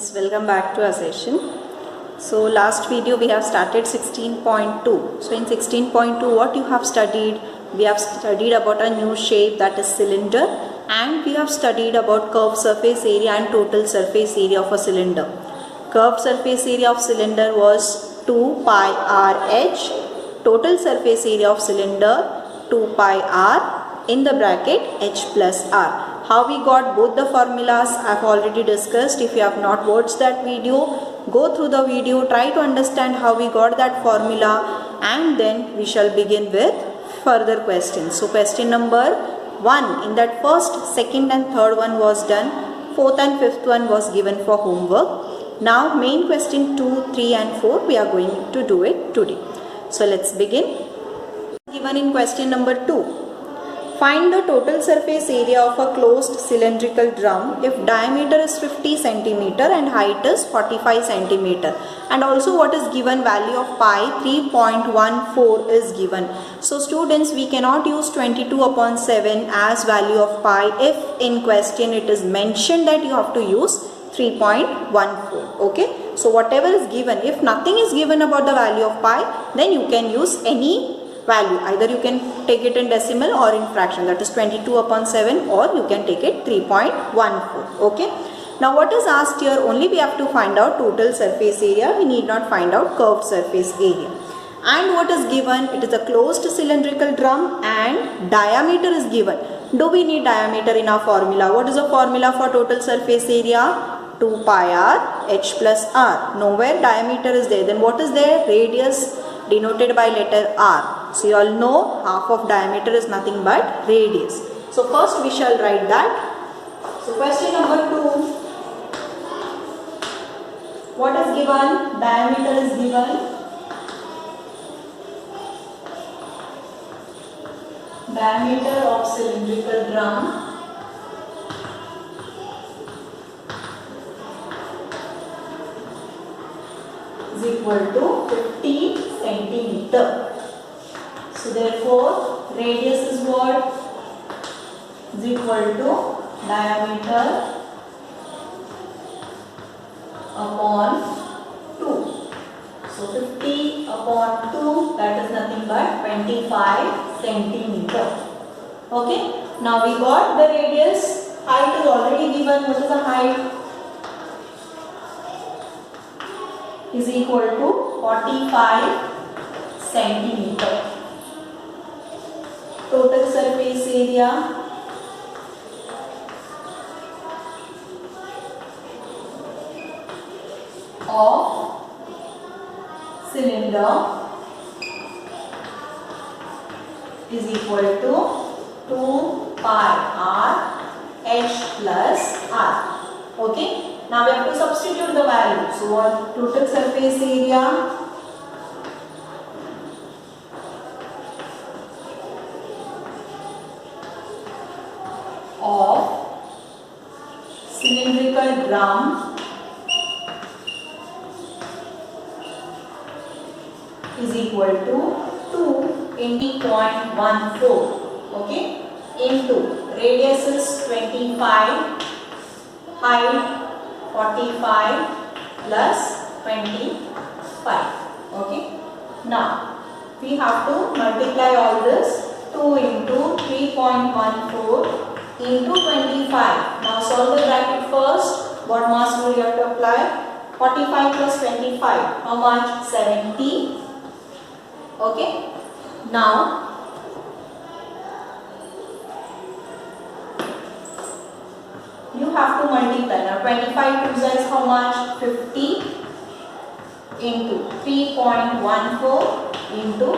students, welcome back to our session. So last video we have started 16.2. So in 16.2 what you have studied? We have studied about a new shape, that is cylinder, and we have studied about curved surface area and total surface area of a cylinder. Curved surface area of cylinder was 2 pi r h, total surface area of cylinder 2 pi r in the bracket h plus r. How we got both the formulas I have already discussed. If you have not watched that video, go through the video, try to understand how we got that formula, and then we shall begin with further questions. So question number 1, in that first, second and third one was done, fourth and fifth one was given for homework. Now main question 2, 3 and 4 we are going to do it today. So let's begin. Given in question number 2. Find the total surface area of a closed cylindrical drum if diameter is 50 cm and height is 45 cm. And also what is given, value of pi 3.14 is given. So students, we cannot use 22/7 as value of pi if in question it is mentioned that you have to use 3.14. Okay. So whatever is given, if nothing is given about the value of pi, then you can use any value. Either you can take it in decimal or in fraction, that is 22/7, or you can take it 3.14. Okay. Now what is asked here? Only we have to find out total surface area. We need not find out curved surface area. And what is given? It is a closed cylindrical drum and diameter is given. Do we need diameter in our formula? What is the formula for total surface area? 2 pi r h plus r. Nowhere diameter is there. Then what is there? Radius denoted by letter r. So you all know half of diameter is nothing but radius. So first we shall write that. So question number 2. What is given? Diameter is given. Diameter of cylindrical drum is equal to 50 centimeter. So therefore radius is what? Is equal to diameter upon 2. So 50 upon 2, that is nothing but 25 centimeter. Okay. Now we got the radius. Height is already given. What is the height? Is equal to 45 centimeter. Total surface area of cylinder is equal to 2 pi r h plus r. Okay. Now we have to substitute the value. So what? Total surface area of cylindrical drum is equal to 2 into 0.14. Okay. Into radius is 25, height 45 plus 25. Okay. Now we have to multiply all this. 2 into 3.14 into 25. Now solve the bracket first. What mass will you have to apply? 45 plus 25. How much? 70. Okay. Now you have to multiply. Now 25 2 is how much? 50 into 3.14 into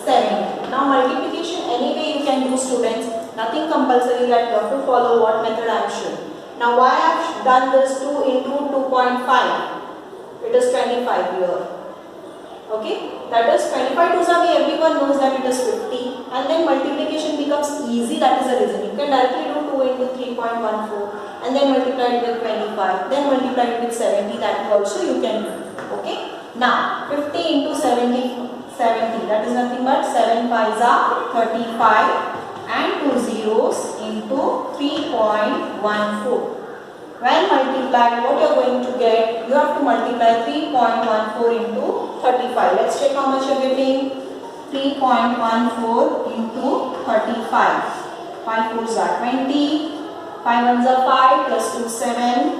70. Now multiplication anyway you can do, students. Nothing compulsory that you have to follow what method I have shown. Now why I have done this? 2 into 2.5. It is 25 here. Okay. That is 25 2s away. Everyone knows that it is 50. And then multiplication becomes easy. That is the reason. You can directly do 2 into 3.14. And then multiply it with 25, then multiply it with 70, that also you can do. Okay. Now 50 into 70, that is nothing but 7 5s are 35 and 2 zeros into 3.14. When multiplied, what you are going to get? have to multiply 3.14 into 35. Let's check how much you're getting. 3.14 into 35. 5 4s are 20. 5 1s are 5 plus 2 7.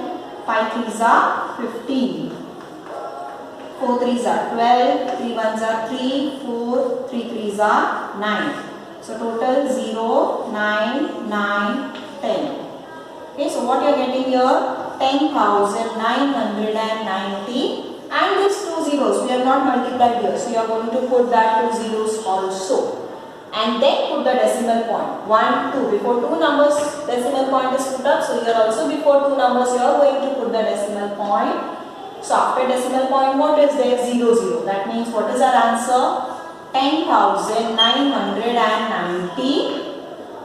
5 3s are 15. 4 3s are 12. 3 1s are 3. 4 3 3s are 9. So total 0, 9, 9, 10. Okay, so what you are getting here? 10,990, and these two zeros we have not multiplied here, so you are going to put that two zeros also, and then put the decimal point 1 2 before two numbers. Decimal point is put up, so here also before two numbers you are going to put the decimal point. So after decimal point, what is there? 0 0. That means what is our answer? 10,990.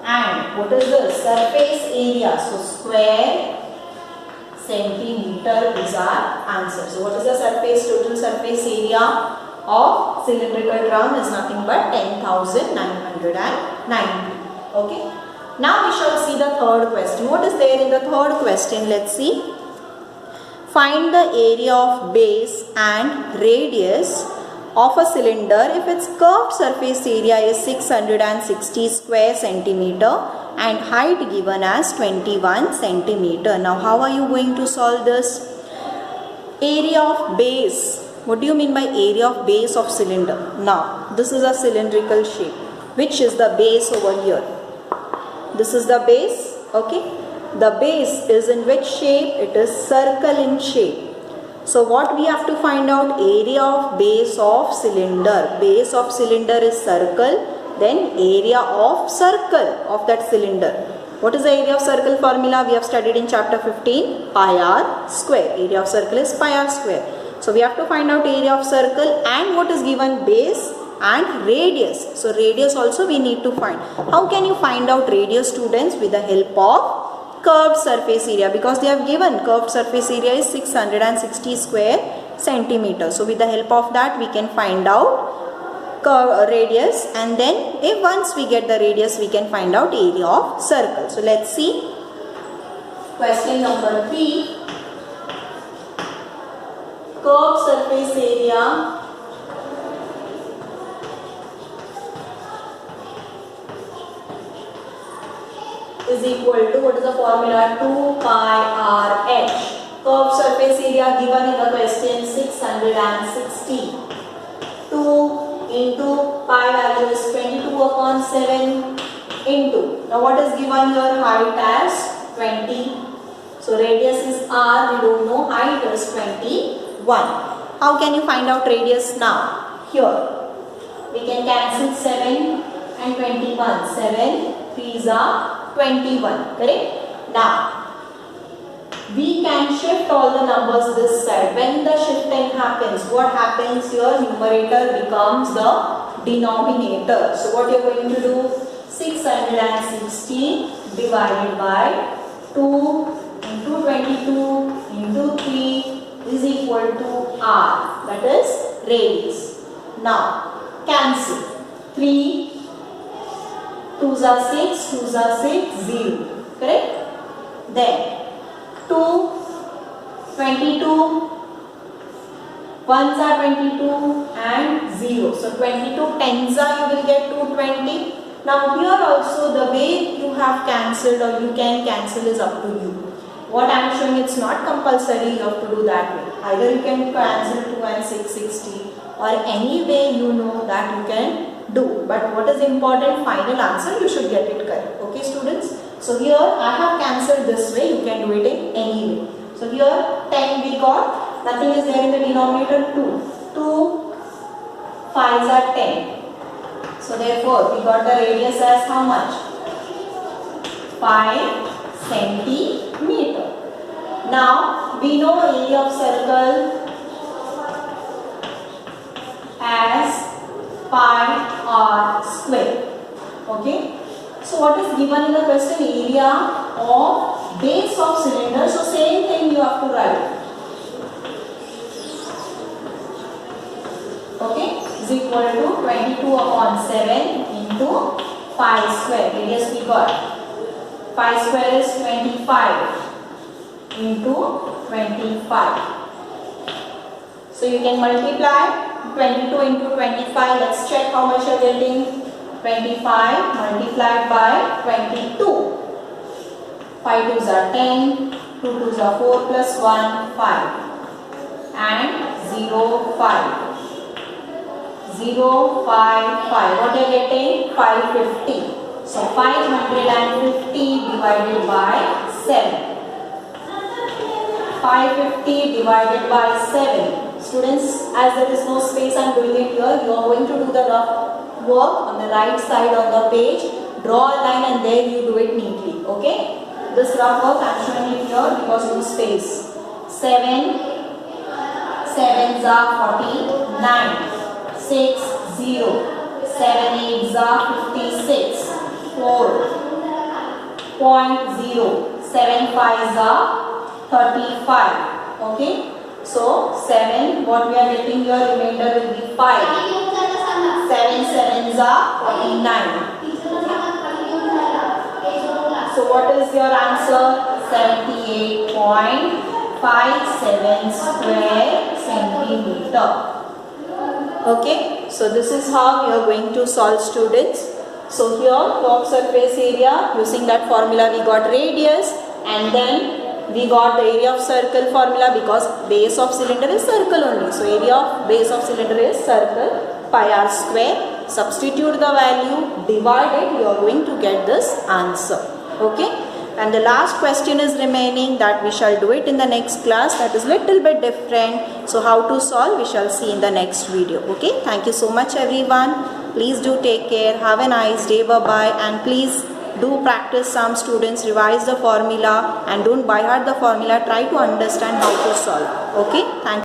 And what is the surface area? So square centimeter is our answer. So what is the total surface area of cylindrical drum is nothing but 10,990. Okay. Now we shall see the third question. What is there in the third question? Let's see. Find the area of base and radius of a cylinder if its curved surface area is 660 square centimeter and height given as 21 centimeter. Now how are you going to solve this? Area of base. What do you mean by area of base of cylinder? Now this is a cylindrical shape. Which is the base over here? This is the base. Okay. The base is in which shape? It is circle in shape. So what we have to find out? Area of base of cylinder. Base of cylinder is circle. Then area of circle of that cylinder. What is the area of circle formula? We have studied in chapter 15. Pi r square. Area of circle is pi r square. So we have to find out area of circle and what is given? Base and radius. So radius also we need to find. How can you find out radius, students? With the help of curved surface area, because they have given curved surface area is 660 square centimeters. So with the help of that we can find out radius, and then if once we get the radius we can find out area of circle. So let's see question number 3. Curved surface area is equal to, what is the formula? 2 pi r h. Curved surface area given in the question 660. 2 into pi value is 22 upon 7 into. Now what is given here? Height as 20. So radius is r. We don't know. Height is 21. How can you find out radius now? Here we can cancel 7 and 21. 7 3s are 21, correct? Now we can shift all the numbers this side. When the shifting happens, what happens here? Numerator becomes the denominator. So what you are going to do? 660 divided by 2 into 22 into 3 is equal to r. That is radius. Now cancel. 3 2s are 6, 2s are 6, 0. Correct? Then 2, 22, 1s are 22 and 0. So 22 tens are, you will get 220. Now here also the way you have cancelled or you can cancel is up to you. What I am showing, it's not compulsory you have to do that way. Either you can cancel 2 and 660 or any way you know that you can do. But what is important? Final answer you should get it correct. Okay students? So here I have cancelled this way. You can do it in any way. So here 10 we got. Nothing is there in the denominator. 2. 2 5s are 10. So therefore we got the radius as how much? 5 centimeter. Now we know area of circle as pi r square. Okay. So what is given in the question? Area of base of cylinder. So same thing you have to write. Okay. Is equal to 22 upon 7 into pi square. Radius we got. Pi square is 25 into 25. So you can multiply 22 into 25. Let's check how much you are getting. 25 multiplied by 22. 5 2s are 10, 2 2s are 4 plus 1, 5. And 0, 5. 0, 5, 5. What are you getting? 550. So 550 divided by 7. 550 divided by 7. Students, as there is no space, I am doing it here. You are going to do the rough work on the right side on the page. Draw a line and there you do it neatly. Okay? This rough work I am showing it here because no space. 7 7s are 49. 6 0. 7 8s are 56. 4.0. 7 5s are 35. Okay? So 7, what we are getting here, remainder will be 5. 7 7s are 49. So what is your answer? 78.57 square centimeter. Okay, so this is how you are going to solve, students. So here top surface area, using that formula we got radius, and then we got the area of circle formula because base of cylinder is circle only. So area of base of cylinder is circle, pi r square. Substitute the value, divide it, you are going to get this answer. Okay, and the last question is remaining, that we shall do it in the next class. That is little bit different. So how to solve, we shall see in the next video. Okay, thank you so much everyone. Please do take care. Have a nice day. Bye bye. And please do practice some, students. Revise the formula and don't by heart the formula. Try to understand how to solve. Okay, thank you.